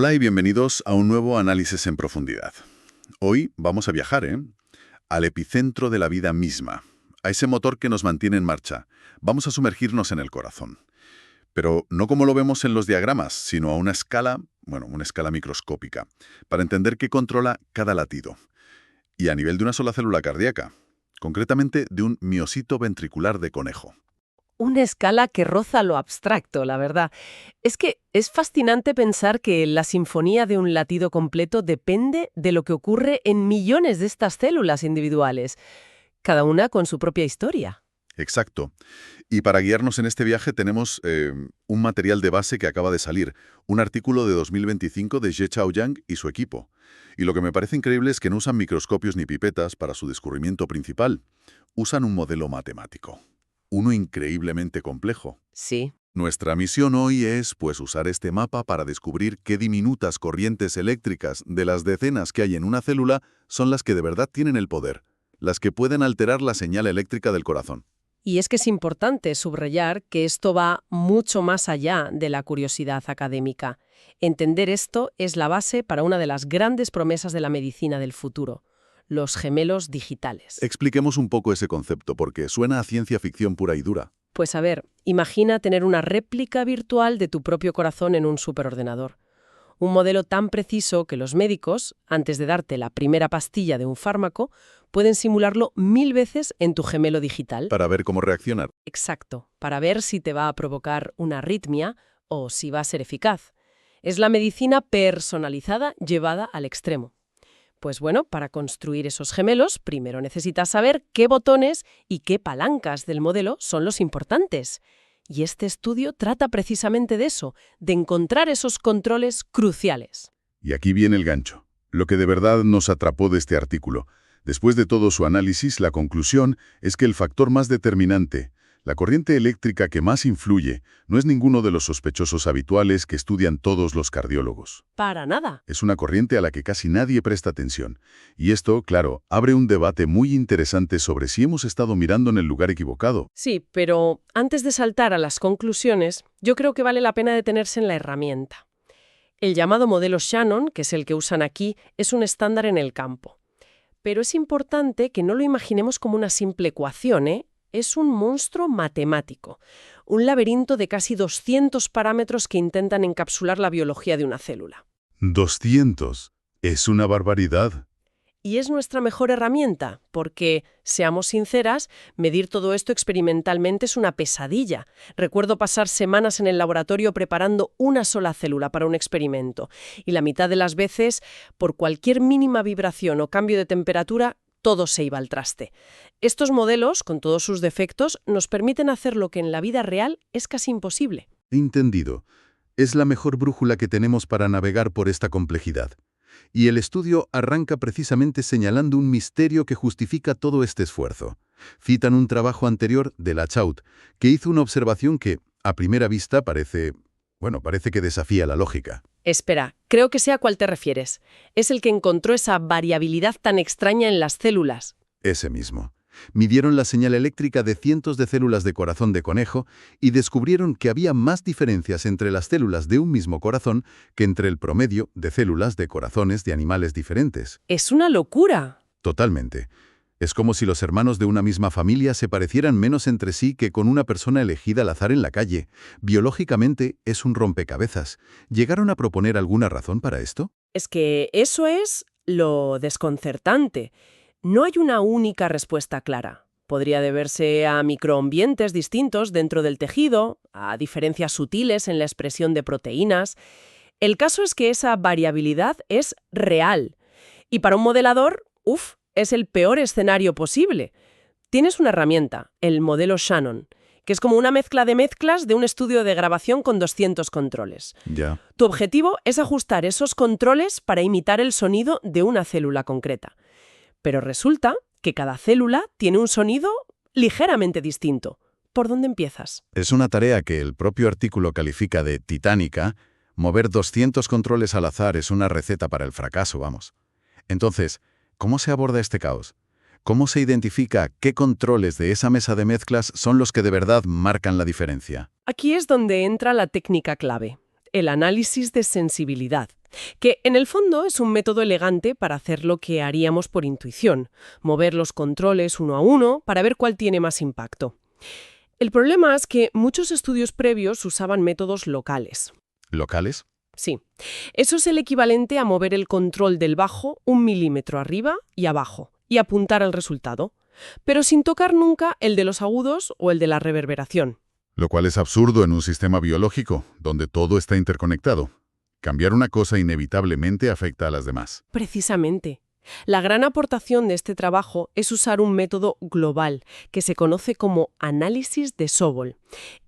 Hola y bienvenidos a un nuevo análisis en profundidad. Hoy vamos a viajar, al epicentro de la vida misma, a ese motor que nos mantiene en marcha. Vamos a sumergirnos en el corazón. Pero no como lo vemos en los diagramas, sino a una escala, una escala microscópica, para entender qué controla cada latido. Y a nivel de una sola célula cardíaca, concretamente de un miocito ventricular de conejo. Una escala que roza lo abstracto, la verdad. Es que es fascinante pensar que la sinfonía de un latido completo depende de lo que ocurre en millones de estas células individuales, cada una con su propia historia. Exacto. Y para guiarnos en este viaje tenemos un material de base que acaba de salir, un artículo de 2025 de Ye Chaoyang y su equipo. Y lo que me parece increíble es que no usan microscopios ni pipetas para su descubrimiento principal. Usan un modelo matemático. Uno increíblemente complejo. Sí. Nuestra misión hoy es, usar este mapa para descubrir qué diminutas corrientes eléctricas de las decenas que hay en una célula son las que de verdad tienen el poder, las que pueden alterar la señal eléctrica del corazón. Y es que es importante subrayar que esto va mucho más allá de la curiosidad académica. Entender esto es la base para una de las grandes promesas de la medicina del futuro: los gemelos digitales. Expliquemos un poco ese concepto, porque suena a ciencia ficción pura y dura. Pues a ver, imagina tener una réplica virtual de tu propio corazón en un superordenador. Un modelo tan preciso que los médicos, antes de darte la primera pastilla de un fármaco, pueden simularlo 1000 veces en tu gemelo digital. Para ver cómo reaccionar. Exacto, para ver si te va a provocar una arritmia o si va a ser eficaz. Es la medicina personalizada llevada al extremo. Pues bueno, para construir esos gemelos, primero necesitas saber qué botones y qué palancas del modelo son los importantes. Y este estudio trata precisamente de eso, de encontrar esos controles cruciales. Y aquí viene el gancho. Lo que de verdad nos atrapó de este artículo. Después de todo su análisis, la conclusión es que el factor más determinante, la corriente eléctrica que más influye, no es ninguno de los sospechosos habituales que estudian todos los cardiólogos. Para nada. Es una corriente a la que casi nadie presta atención. Y esto, claro, abre un debate muy interesante sobre si hemos estado mirando en el lugar equivocado. Sí, pero antes de saltar a las conclusiones, yo creo que vale la pena detenerse en la herramienta. El llamado modelo Shannon, que es el que usan aquí, es un estándar en el campo. Pero es importante que no lo imaginemos como una simple ecuación, ¿eh? Es un monstruo matemático, un laberinto de casi 200 parámetros que intentan encapsular la biología de una célula. 200. Es una barbaridad. Y es nuestra mejor herramienta, porque, seamos sinceras, medir todo esto experimentalmente es una pesadilla. Recuerdo pasar semanas en el laboratorio preparando una sola célula para un experimento, y la mitad de las veces, por cualquier mínima vibración o cambio de temperatura, todo se iba al traste. Estos modelos, con todos sus defectos, nos permiten hacer lo que en la vida real es casi imposible. Entendido. Es la mejor brújula que tenemos para navegar por esta complejidad. Y el estudio arranca precisamente señalando un misterio que justifica todo este esfuerzo. Citan un trabajo anterior de Lachaut, que hizo una observación que, a primera vista, parece que desafía la lógica. Espera, creo que sé a cuál te refieres. Es el que encontró esa variabilidad tan extraña en las células. Ese mismo. Midieron la señal eléctrica de cientos de células de corazón de conejo y descubrieron que había más diferencias entre las células de un mismo corazón que entre el promedio de células de corazones de animales diferentes. ¡Es una locura! Totalmente. Es como si los hermanos de una misma familia se parecieran menos entre sí que con una persona elegida al azar en la calle. Biológicamente es un rompecabezas. ¿Llegaron a proponer alguna razón para esto? Es que eso es lo desconcertante. No hay una única respuesta clara. Podría deberse a microambientes distintos dentro del tejido, a diferencias sutiles en la expresión de proteínas. El caso es que esa variabilidad es real. Y para un modelador, es el peor escenario posible. Tienes una herramienta, el modelo Shannon, que es como una mezcla de mezclas de un estudio de grabación con 200 controles. Ya. Tu objetivo es ajustar esos controles para imitar el sonido de una célula concreta. Pero resulta que cada célula tiene un sonido ligeramente distinto. ¿Por dónde empiezas? Es una tarea que el propio artículo califica de titánica. Mover 200 controles al azar es una receta para el fracaso, vamos. Entonces, ¿cómo se aborda este caos? ¿Cómo se identifica qué controles de esa mesa de mezclas son los que de verdad marcan la diferencia? Aquí es donde entra la técnica clave. el análisis de sensibilidad, que en el fondo es un método elegante para hacer lo que haríamos por intuición, mover los controles uno a uno para ver cuál tiene más impacto. El problema es que muchos estudios previos usaban métodos locales. ¿Locales? Sí, eso es el equivalente a mover el control del bajo 1 milímetro arriba y abajo y apuntar al resultado, pero sin tocar nunca el de los agudos o el de la reverberación. Lo cual es absurdo en un sistema biológico, donde todo está interconectado. Cambiar una cosa inevitablemente afecta a las demás. Precisamente. La gran aportación de este trabajo es usar un método global, que se conoce como análisis de Sobol.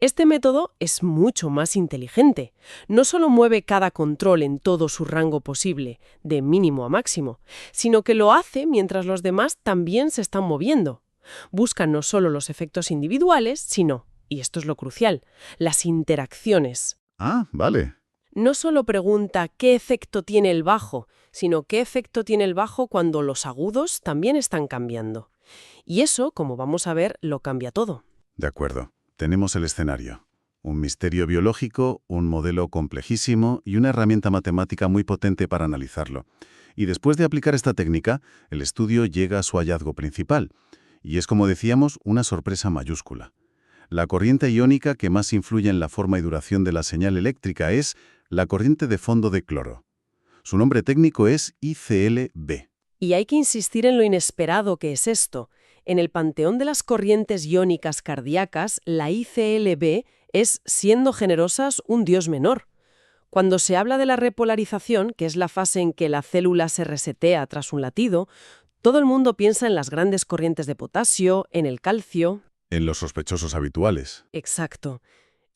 Este método es mucho más inteligente. No solo mueve cada control en todo su rango posible, de mínimo a máximo, sino que lo hace mientras los demás también se están moviendo. Busca no solo los efectos individuales, sino, y esto es lo crucial, las interacciones. Ah, vale. No solo pregunta qué efecto tiene el bajo, sino qué efecto tiene el bajo cuando los agudos también están cambiando. Y eso, como vamos a ver, lo cambia todo. De acuerdo. Tenemos el escenario. Un misterio biológico, un modelo complejísimo y una herramienta matemática muy potente para analizarlo. Y después de aplicar esta técnica, el estudio llega a su hallazgo principal. Y es, como decíamos, una sorpresa mayúscula. La corriente iónica que más influye en la forma y duración de la señal eléctrica es la corriente de fondo de cloro. Su nombre técnico es ICLB. Y hay que insistir en lo inesperado que es esto. En el panteón de las corrientes iónicas cardíacas, la ICLB es, siendo generosas, un dios menor. Cuando se habla de la repolarización, que es la fase en que la célula se resetea tras un latido, todo el mundo piensa en las grandes corrientes de potasio, en el calcio. En los sospechosos habituales. Exacto.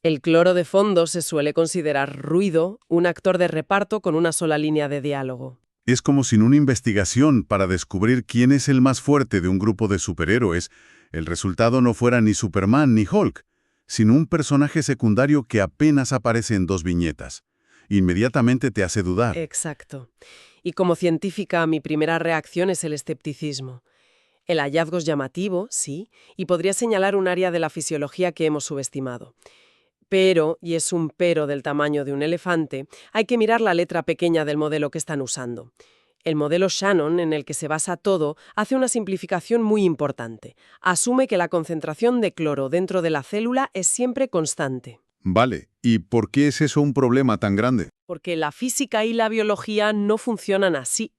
El cloro de fondo se suele considerar ruido, un actor de reparto con una sola línea de diálogo. Es como si en una investigación para descubrir quién es el más fuerte de un grupo de superhéroes, el resultado no fuera ni Superman ni Hulk, sino un personaje secundario que apenas aparece en 2 viñetas. Inmediatamente te hace dudar. Exacto. Y como científica, mi primera reacción es el escepticismo. El hallazgo es llamativo, sí, y podría señalar un área de la fisiología que hemos subestimado. Pero, y es un pero del tamaño de un elefante, hay que mirar la letra pequeña del modelo que están usando. El modelo Shannon, en el que se basa todo, hace una simplificación muy importante. Asume que la concentración de cloro dentro de la célula es siempre constante. Vale, ¿y por qué es eso un problema tan grande? Porque la física y la biología no funcionan así.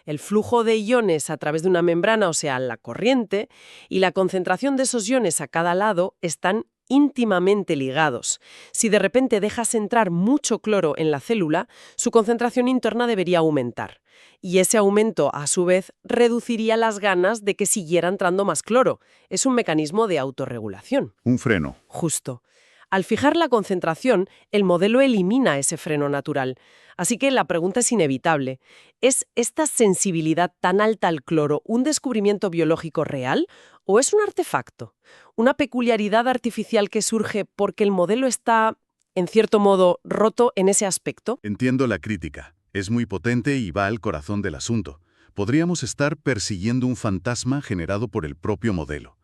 El flujo de iones a través de una membrana, o sea, la corriente, y la concentración de esos iones a cada lado están íntimamente ligados. Si de repente dejas entrar mucho cloro en la célula, su concentración interna debería aumentar. Y ese aumento, a su vez, reduciría las ganas de que siguiera entrando más cloro. Es un mecanismo de autorregulación. Un freno. Justo. Al fijar la concentración, el modelo elimina ese freno natural. Así que la pregunta es inevitable. ¿Es esta sensibilidad tan alta al cloro un descubrimiento biológico real o es un artefacto? ¿Una peculiaridad artificial que surge porque el modelo está, en cierto modo, roto en ese aspecto? Entiendo la crítica. Es muy potente y va al corazón del asunto. Podríamos estar persiguiendo un fantasma generado por el propio modelo.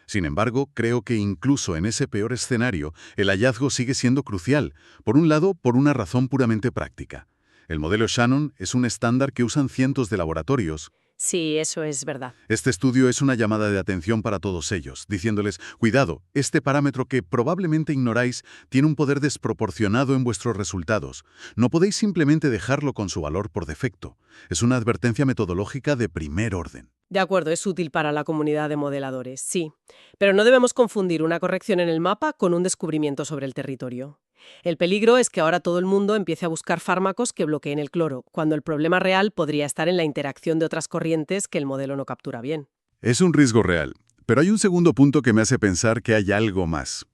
Sin embargo, creo que incluso en ese peor escenario, el hallazgo sigue siendo crucial. Por un lado, por una razón puramente práctica. El modelo Shannon es un estándar que usan cientos de laboratorios. Sí, eso es verdad. Este estudio es una llamada de atención para todos ellos, diciéndoles, cuidado, este parámetro que probablemente ignoráis tiene un poder desproporcionado en vuestros resultados. No podéis simplemente dejarlo con su valor por defecto. Es una advertencia metodológica de primer orden. De acuerdo, es útil para la comunidad de modeladores, sí. Pero no debemos confundir una corrección en el mapa con un descubrimiento sobre el territorio. El peligro es que ahora todo el mundo empiece a buscar fármacos que bloqueen el cloro, cuando el problema real podría estar en la interacción de otras corrientes que el modelo no captura bien. Es un riesgo real, pero hay un segundo punto que me hace pensar que hay algo más.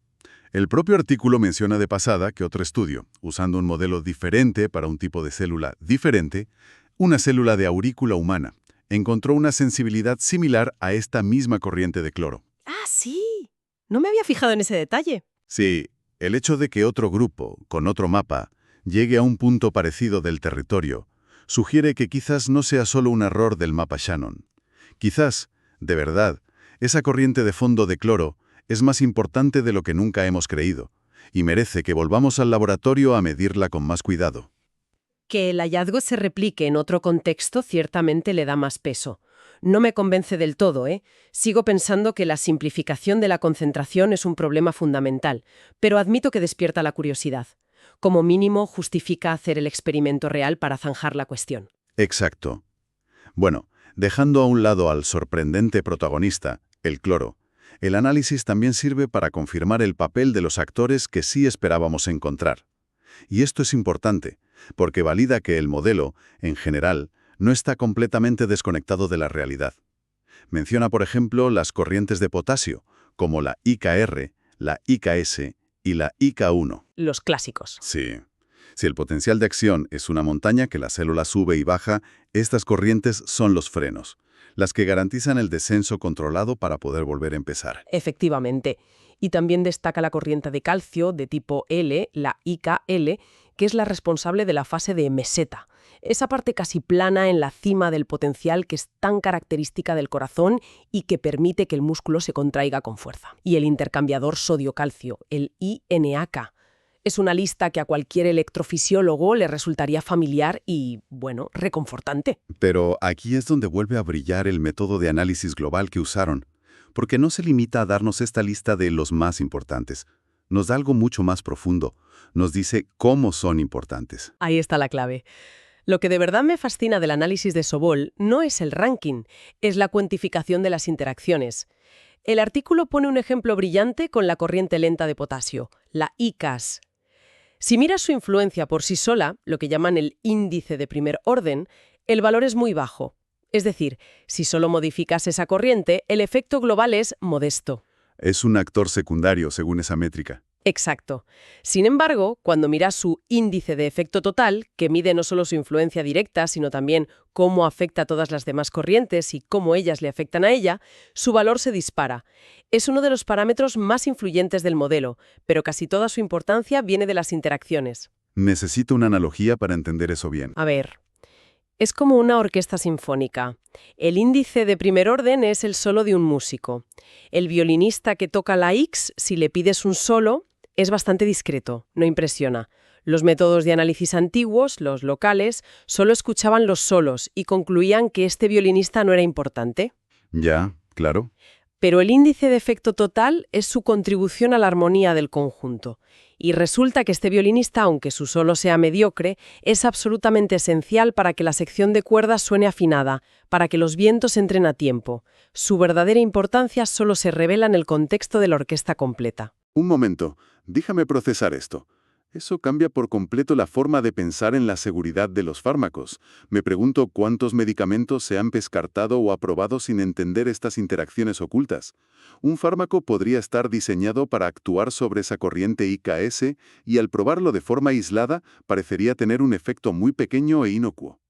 El propio artículo menciona de pasada que otro estudio, usando un modelo diferente para un tipo de célula diferente, una célula de aurícula humana, encontró una sensibilidad similar a esta misma corriente de cloro. ¡Ah, sí! No me había fijado en ese detalle. Sí, el hecho de que otro grupo, con otro mapa, llegue a un punto parecido del territorio, sugiere que quizás no sea solo un error del mapa Shannon. Quizás, de verdad, esa corriente de fondo de cloro es más importante de lo que nunca hemos creído. y merece que volvamos al laboratorio a medirla con más cuidado. Que el hallazgo se replique en otro contexto ciertamente le da más peso. No me convence del todo, ¿eh? Sigo pensando que la simplificación de la concentración es un problema fundamental, pero admito que despierta la curiosidad. Como mínimo, justifica hacer el experimento real para zanjar la cuestión. Exacto. Bueno, dejando a un lado al sorprendente protagonista, el cloro, el análisis también sirve para confirmar el papel de los actores que sí esperábamos encontrar. Y esto es importante, porque valida que el modelo, en general, no está completamente desconectado de la realidad. Menciona, por ejemplo, las corrientes de potasio, como la IKR, la IKS y la IK1. Los clásicos. Sí. Si el potencial de acción es una montaña que la célula sube y baja, estas corrientes son los frenos, las que garantizan el descenso controlado para poder volver a empezar. Efectivamente. Y también destaca la corriente de calcio de tipo L, la IKL, que es la responsable de la fase de meseta. Esa parte casi plana en la cima del potencial que es tan característica del corazón y que permite que el músculo se contraiga con fuerza. Y el intercambiador sodio-calcio, el INAK. Es una lista que a cualquier electrofisiólogo le resultaría familiar y, bueno, reconfortante. Pero aquí es donde vuelve a brillar el método de análisis global que usaron, porque no se limita a darnos esta lista de los más importantes. Nos da algo mucho más profundo. Nos dice cómo son importantes. Ahí está la clave. Lo que de verdad me fascina del análisis de Sobol no es el ranking, es la cuantificación de las interacciones. El artículo pone un ejemplo brillante con la corriente lenta de potasio, la ICAS. Si miras su influencia por sí sola, lo que llaman el índice de primer orden, el valor es muy bajo. Es decir, si solo modificas esa corriente, el efecto global es modesto. Es un actor secundario según esa métrica. Exacto. Sin embargo, cuando miras su índice de efecto total, que mide no solo su influencia directa, sino también cómo afecta a todas las demás corrientes y cómo ellas le afectan a ella, su valor se dispara. Es uno de los parámetros más influyentes del modelo, pero casi toda su importancia viene de las interacciones. Necesito una analogía para entender eso bien. A ver, es como una orquesta sinfónica. El índice de primer orden es el solo de un músico. El violinista que toca la X, si le pides un solo, es bastante discreto, no impresiona. Los métodos de análisis antiguos, los locales, solo escuchaban los solos y concluían que este violinista no era importante. Ya, claro. Pero el índice de efecto total es su contribución a la armonía del conjunto. Y resulta que este violinista, aunque su solo sea mediocre, es absolutamente esencial para que la sección de cuerdas suene afinada, para que los vientos entren a tiempo. Su verdadera importancia solo se revela en el contexto de la orquesta completa. Un momento, déjame procesar esto. Eso cambia por completo la forma de pensar en la seguridad de los fármacos. Me pregunto cuántos medicamentos se han descartado o aprobado sin entender estas interacciones ocultas. Un fármaco podría estar diseñado para actuar sobre esa corriente IKS y al probarlo de forma aislada parecería tener un efecto muy pequeño e inocuo.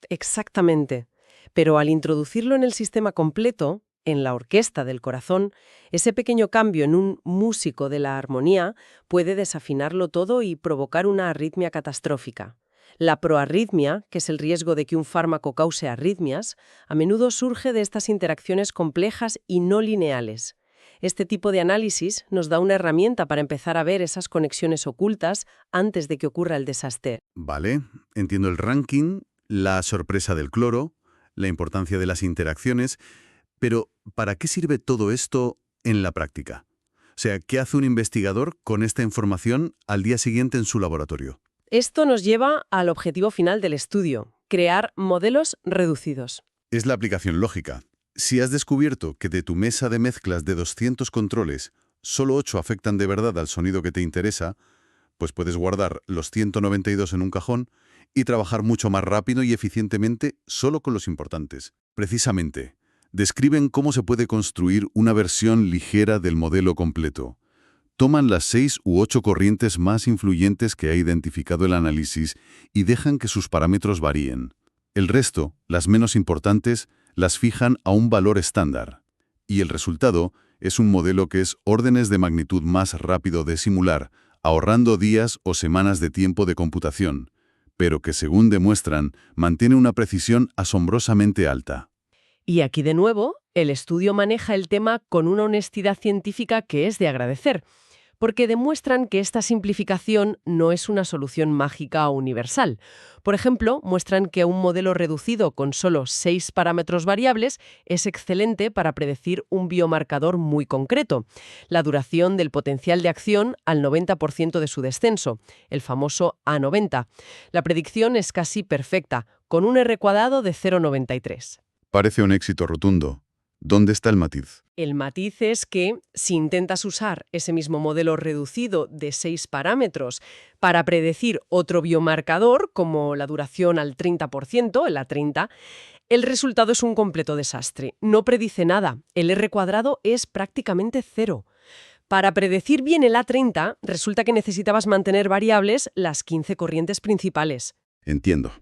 Exactamente. Pero al introducirlo en el sistema completo, en la orquesta del corazón, ese pequeño cambio en un músico de la armonía puede desafinarlo todo y provocar una arritmia catastrófica. La proarritmia, que es el riesgo de que un fármaco cause arritmias, a menudo surge de estas interacciones complejas y no lineales. Este tipo de análisis nos da una herramienta para empezar a ver esas conexiones ocultas antes de que ocurra el desastre. Vale, entiendo el ranking, la sorpresa del cloro, la importancia de las interacciones, pero ¿para qué sirve todo esto en la práctica? O sea, ¿qué hace un investigador con esta información al día siguiente en su laboratorio? Esto nos lleva al objetivo final del estudio, crear modelos reducidos. Es la aplicación lógica. Si has descubierto que de tu mesa de mezclas de 200 controles, solo 8 afectan de verdad al sonido que te interesa, pues puedes guardar los 192 en un cajón y trabajar mucho más rápido y eficientemente solo con los importantes. Precisamente, describen cómo se puede construir una versión ligera del modelo completo. Toman las 6 u 8 corrientes más influyentes que ha identificado el análisis y dejan que sus parámetros varíen. El resto, las menos importantes, las fijan a un valor estándar. Y el resultado es un modelo que es órdenes de magnitud más rápido de simular, ahorrando días o semanas de tiempo de computación, pero que, según demuestran, mantiene una precisión asombrosamente alta. Y aquí de nuevo, el estudio maneja el tema con una honestidad científica que es de agradecer. porque demuestran que esta simplificación no es una solución mágica o universal. Por ejemplo, muestran que un modelo reducido con solo 6 parámetros variables es excelente para predecir un biomarcador muy concreto, la duración del potencial de acción al 90% de su descenso, el famoso A90. La predicción es casi perfecta, con un R cuadrado de 0,93. Parece un éxito rotundo. ¿Dónde está el matiz? El matiz es que, si intentas usar ese mismo modelo reducido de 6 parámetros para predecir otro biomarcador, como la duración al 30%, el A30, el resultado es un completo desastre. No predice nada. El R cuadrado es prácticamente cero. Para predecir bien el A30, resulta que necesitabas mantener variables las 15 corrientes principales. Entiendo.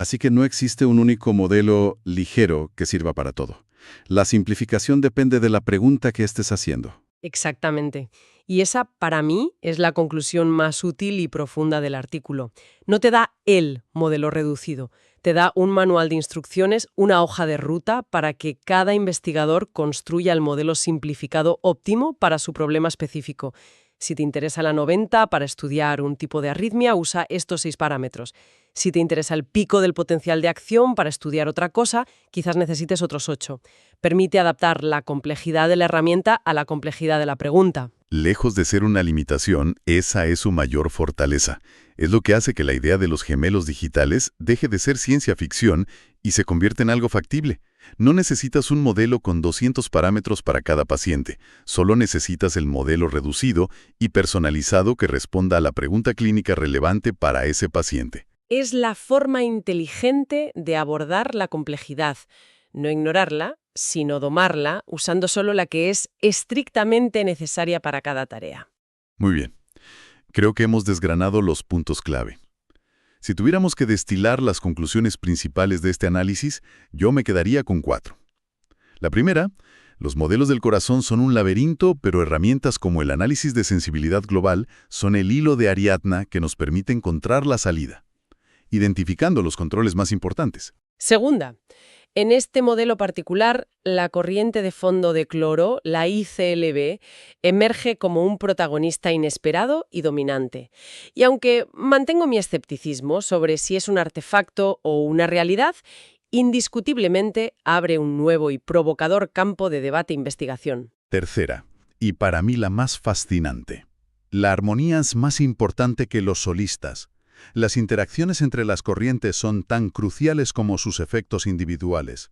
Así que no existe un único modelo ligero que sirva para todo. La simplificación depende de la pregunta que estés haciendo. Exactamente. Y esa, para mí, es la conclusión más útil y profunda del artículo. No te da el modelo reducido, te da un manual de instrucciones, una hoja de ruta para que cada investigador construya el modelo simplificado óptimo para su problema específico. Si te interesa la 90 para estudiar un tipo de arritmia, usa estos 6 parámetros. Si te interesa el pico del potencial de acción para estudiar otra cosa, quizás necesites otros 8. Permite adaptar la complejidad de la herramienta a la complejidad de la pregunta. Lejos de ser una limitación, esa es su mayor fortaleza. Es lo que hace que la idea de los gemelos digitales deje de ser ciencia ficción y se convierta en algo factible. No necesitas un modelo con 200 parámetros para cada paciente, solo necesitas el modelo reducido y personalizado que responda a la pregunta clínica relevante para ese paciente. Es la forma inteligente de abordar la complejidad, no ignorarla, sino domarla, usando solo la que es estrictamente necesaria para cada tarea. Muy bien. Creo que hemos desgranado los puntos clave. Si tuviéramos que destilar las conclusiones principales de este análisis, yo me quedaría con 4. La primera, los modelos del corazón son un laberinto, pero herramientas como el análisis de sensibilidad global son el hilo de Ariadna que nos permite encontrar la salida, identificando los controles más importantes. Segunda, en este modelo particular, la corriente de fondo de cloro, la ICLB, emerge como un protagonista inesperado y dominante. Y aunque mantengo mi escepticismo sobre si es un artefacto o una realidad, indiscutiblemente abre un nuevo y provocador campo de debate e investigación. Tercera, y para mí la más fascinante. La armonía es más importante que los solistas. Las interacciones entre las corrientes son tan cruciales como sus efectos individuales.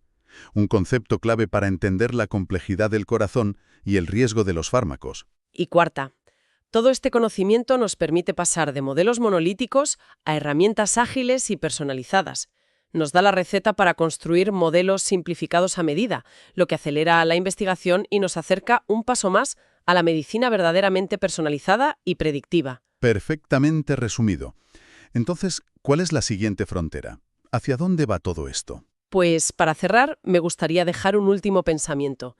Un concepto clave para entender la complejidad del corazón y el riesgo de los fármacos. Y cuarta, todo este conocimiento nos permite pasar de modelos monolíticos a herramientas ágiles y personalizadas. Nos da la receta para construir modelos simplificados a medida, lo que acelera la investigación y nos acerca un paso más a la medicina verdaderamente personalizada y predictiva. Perfectamente resumido. Entonces, ¿cuál es la siguiente frontera? ¿Hacia dónde va todo esto? Pues, para cerrar, me gustaría dejar un último pensamiento.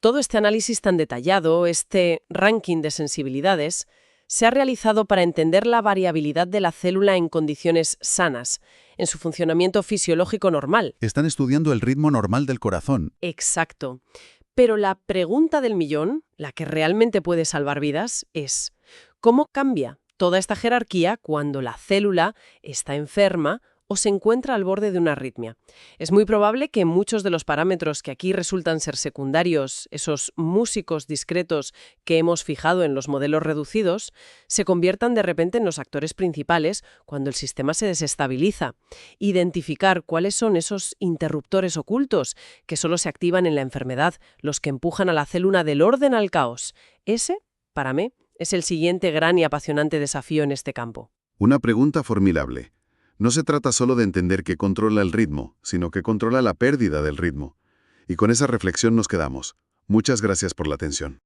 Todo este análisis tan detallado, este ranking de sensibilidades, se ha realizado para entender la variabilidad de la célula en condiciones sanas, en su funcionamiento fisiológico normal. Están estudiando el ritmo normal del corazón. Exacto. Pero la pregunta del millón, la que realmente puede salvar vidas, es ¿cómo cambia toda esta jerarquía cuando la célula está enferma o se encuentra al borde de una arritmia? Es muy probable que muchos de los parámetros que aquí resultan ser secundarios, esos músicos discretos que hemos fijado en los modelos reducidos, se conviertan de repente en los actores principales cuando el sistema se desestabiliza. Identificar cuáles son esos interruptores ocultos que solo se activan en la enfermedad, los que empujan a la célula del orden al caos. Ese, para mí, es el siguiente gran y apasionante desafío en este campo. Una pregunta formidable. No se trata solo de entender que controla el ritmo, sino que controla la pérdida del ritmo. Y con esa reflexión nos quedamos. Muchas gracias por la atención.